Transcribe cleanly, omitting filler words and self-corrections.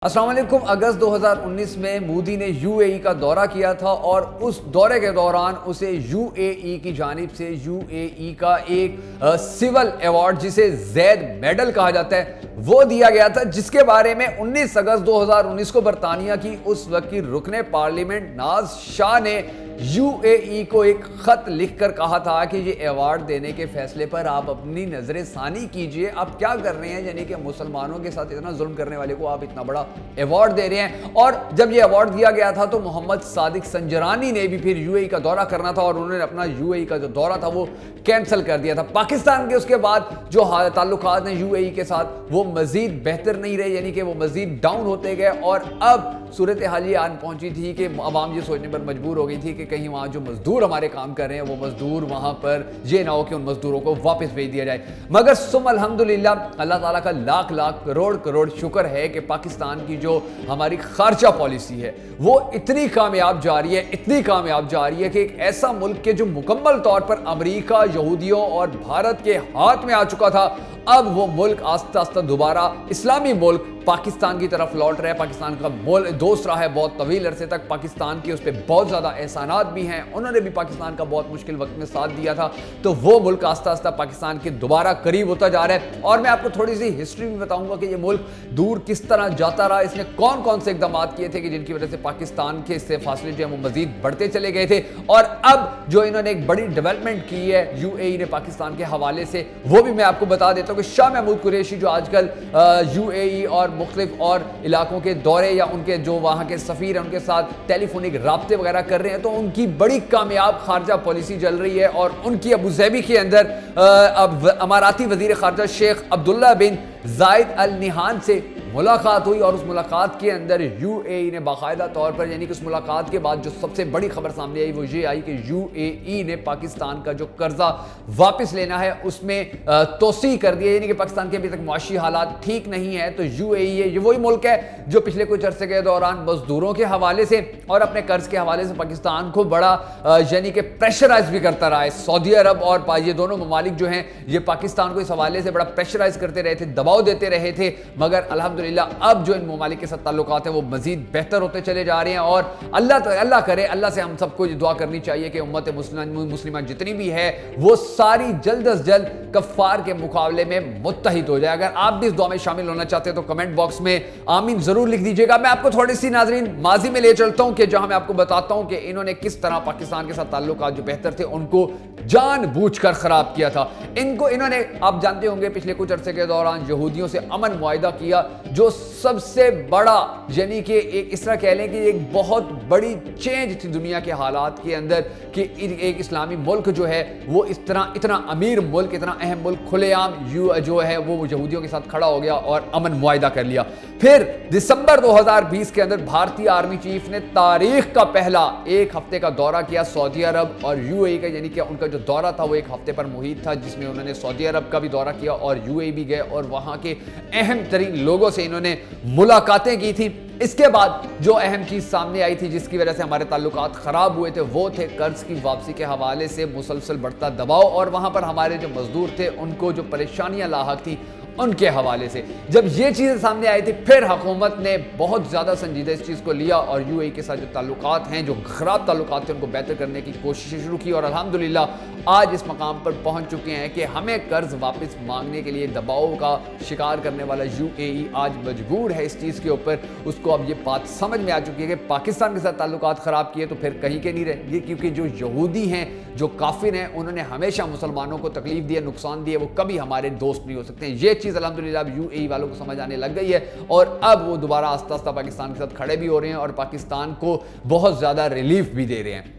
السلام علیکم۔ اگست 2019 میں مودی نے یو اے ای کا دورہ کیا تھا اور اس دورے کے دوران اسے یو اے ای کی جانب سے یو اے ای کا ایک سول ایوارڈ جسے زید میڈل کہا جاتا ہے وہ دیا گیا تھا، جس کے بارے میں 19 اگست 2019 کو برطانیہ کی اس وقت کی رکن پارلیمنٹ ناز شاہ نے یو اے ای کو ایک خط لکھ کر کہا تھا کہ یہ ایوارڈ دینے کے فیصلے پر آپ اپنی نظر ثانی کیجئے، آپ کیا کر رہے ہیں، یعنی کہ مسلمانوں کے ساتھ اتنا ظلم کرنے والے کو آپ اتنا بڑا ایوارڈ دے رہے ہیں۔ اور جب یہ ایوارڈ دیا گیا تھا تو محمد صادق سنجرانی نے بھی پھر یو اے ای کا دورہ کرنا تھا اور انہوں نے اپنا یو اے ای کا جو دورہ تھا وہ کینسل کر دیا تھا۔ پاکستان کے اس کے بعد جو تعلقات ہیں یو اے ای کے ساتھ وہ مزید بہتر نہیں رہے، یعنی کہ وہ مزید ڈاؤن ہوتے گئے، اور اب صورتحال یہ آن پہنچی تھی کہ عوام یہ سوچنے پر مجبور ہو گئی تھی کہ کہیں وہاں جو مزدور ہمارے کام کر رہے ہیں وہ مزدور وہاں پر یہ نہ ہو کہ ان مزدوروں کو واپس بھیج دیا جائے۔ مگر ثم الحمدللہ اللہ تعالیٰ کا لاکھ لاکھ کروڑ شکر ہے کہ پاکستان کی جو ہماری خارجہ پالیسی ہے وہ اتنی کامیاب جا رہی ہے، اتنی کامیاب جا رہی ہے کہ ایک ایسا ملک کے جو مکمل طور پر امریکہ، یہودیوں اور بھارت کے ہاتھ میں آ چکا تھا، اب وہ ملک آہستہ آہستہ دوبارہ اسلامی ملک پاکستان کی طرف لوٹ رہا ہے۔ پاکستان کا دوست رہا ہے بہت طویل عرصے تک، پاکستان کے اس پہ بہت زیادہ احسانات بھی ہیں، انہوں نے بھی پاکستان کا بہت مشکل وقت میں ساتھ دیا تھا، تو وہ ملک آہستہ آہستہ پاکستان کے دوبارہ قریب ہوتا جا رہا ہے۔ اور میں آپ کو تھوڑی سی ہسٹری بھی بتاؤں گا کہ یہ ملک دور کس طرح جاتا رہا، اس نے کون کون سے اقدامات کیے تھے کہ جن کی وجہ سے پاکستان کے اس سے فاصلے جو ہیں وہ مزید بڑھتے چلے گئے تھے، اور اب جو انہوں نے ایک بڑی ڈیولپمنٹ کی ہے یو اے ای نے پاکستان کے حوالے سے وہ بھی میں آپ کو بتا دیتا ہوں کہ شاہ محمود قریشی جو آج کل یو اے ای اور مختلف اور علاقوں کے دورے یا ان کے جو وہاں کے سفیر ہیں ان کے ساتھ ٹیلی فونک رابطے وغیرہ کر رہے ہیں، تو ان کی بڑی کامیاب خارجہ پالیسی چل رہی ہے، اور ان کی ابو ظبی کے اندر اماراتی وزیر خارجہ شیخ عبداللہ بن زائد ال نہیان سے ملاقات ہوئی، اور اس ملاقات کے اندر یو اے ای نے باقاعدہ طور پر، یعنی کہ اس ملاقات کے بعد جو سب سے بڑی خبر سامنے آئی وہ یہ آئی کہ یو اے ای نے پاکستان کا جو قرضہ واپس لینا ہے اس میں توسیع کر دیا، یعنی کہ پاکستان کے ابھی تک معاشی حالات ٹھیک نہیں ہے، تو یو اے ای یہ وہی ملک ہے جو پچھلے کچھ عرصے کے دوران مزدوروں کے حوالے سے اور اپنے قرض کے حوالے سے پاکستان کو بڑا یعنی کہ پریشرائز بھی کرتا رہا ہے۔ سعودی عرب اور یہ دونوں ممالک جو ہیں یہ پاکستان کو اس حوالے سے بڑا پریشرائز کرتے رہے تھے، دباؤ دیتے رہے تھے، مگر الحمدللہ اب جو ان ممالک کے ساتھ تعلقات ہیں وہ مزید بہتر ہوتے چلے جا رہے ہیں، اور اللہ کرے، اللہ سے ہم سب کو یہ دعا کرنی چاہیے کہ امت مسلمہ جتنی بھی ہے وہ ساری جلد از جلد کفار کے مقابلے میں متحد ہو جائے۔ اگر آپ بھی اس دعا میں شامل ہونا چاہتے ہیں تو کمنٹ باکس میں آمین ضرور لکھ دیجیے گا۔ میں آپ کو تھوڑی سی ناظرین ماضی میں لے چلتا ہوں کہ جہاں میں آپ کو بتاتا ہوں کہ انہوں نے کس طرح پاکستان کے ساتھ تعلقات جو بہتر تھے ان کو جان بوجھ کر خراب کیا تھا۔ انہوں نے، آپ جانتے ہوں گے، پچھلے کچھ عرصے کے دوران یہودیوں سے امن معاہدہ کیا جو سب سے بڑا، یعنی کہ ایک اس طرح کہہ لیں کہ ایک بہت بڑی چینج تھی دنیا کے حالات کے اندر کہ ایک اسلامی ملک جو ہے وہ اس طرح اتنا امیر ملک، اتنا اہم ملک کھلے عام جو ہے وہ یہودیوں کے ساتھ کھڑا ہو گیا اور امن معاہدہ کر لیا۔ پھر دسمبر 2020 کے اندر بھارتی آرمی چیف نے تاریخ کا پہلا ایک ہفتے کا دورہ کیا سعودی عرب اور یو اے ای کا، یعنی کہ ان کا جو دورہ تھا وہ ایک ہفتے پر محیط تھا، جس میں انہوں نے سعودی عرب کا بھی دورہ کیا اور یو اے ای بھی گئے اور وہاں کے اہم ترین لوگوں سے انہوں نے ملاقاتیں کی تھی۔ اس کے بعد جو اہم چیز سامنے آئی تھی جس کی وجہ سے ہمارے تعلقات خراب ہوئے تھے وہ تھے قرض کی واپسی کے حوالے سے مسلسل بڑھتا دباؤ، اور وہاں پر ہمارے جو مزدور تھے ان کو جو پریشانیاں لاحق تھی ان کے حوالے سے۔ جب یہ چیزیں سامنے آئی تھی پھر حکومت نے بہت زیادہ سنجیدہ اس چیز کو لیا اور یو اے ای کے ساتھ جو تعلقات ہیں، جو خراب تعلقات تھے، ان کو بہتر کرنے کی کوششیں شروع کی، اور الحمدللہ آج اس مقام پر پہنچ چکے ہیں کہ ہمیں قرض واپس مانگنے کے لیے دباؤ کا شکار کرنے والا یو اے ای آج مجبور ہے اس چیز کے اوپر۔ اس کو اب یہ بات سمجھ میں آ چکی ہے کہ پاکستان کے ساتھ تعلقات خراب کیے تو پھر کہیں کے نہیں رہے یہ، کیونکہ جو یہودی ہیں، جو کافر ہیں، انہوں نے ہمیشہ مسلمانوں کو تکلیف دی ہے، نقصان دی ہے، وہ کبھی ہمارے دوست نہیں ہو سکتے ہیں۔ یہ چیز الحمدللہ اب یو اے ای والوں کو سمجھ آنے لگ گئی ہے، اور اب وہ دوبارہ آہستہ آہستہ پاکستان کے ساتھ کھڑے بھی ہو رہے ہیں اور پاکستان کو بہت زیادہ ریلیف بھی دے رہے ہیں۔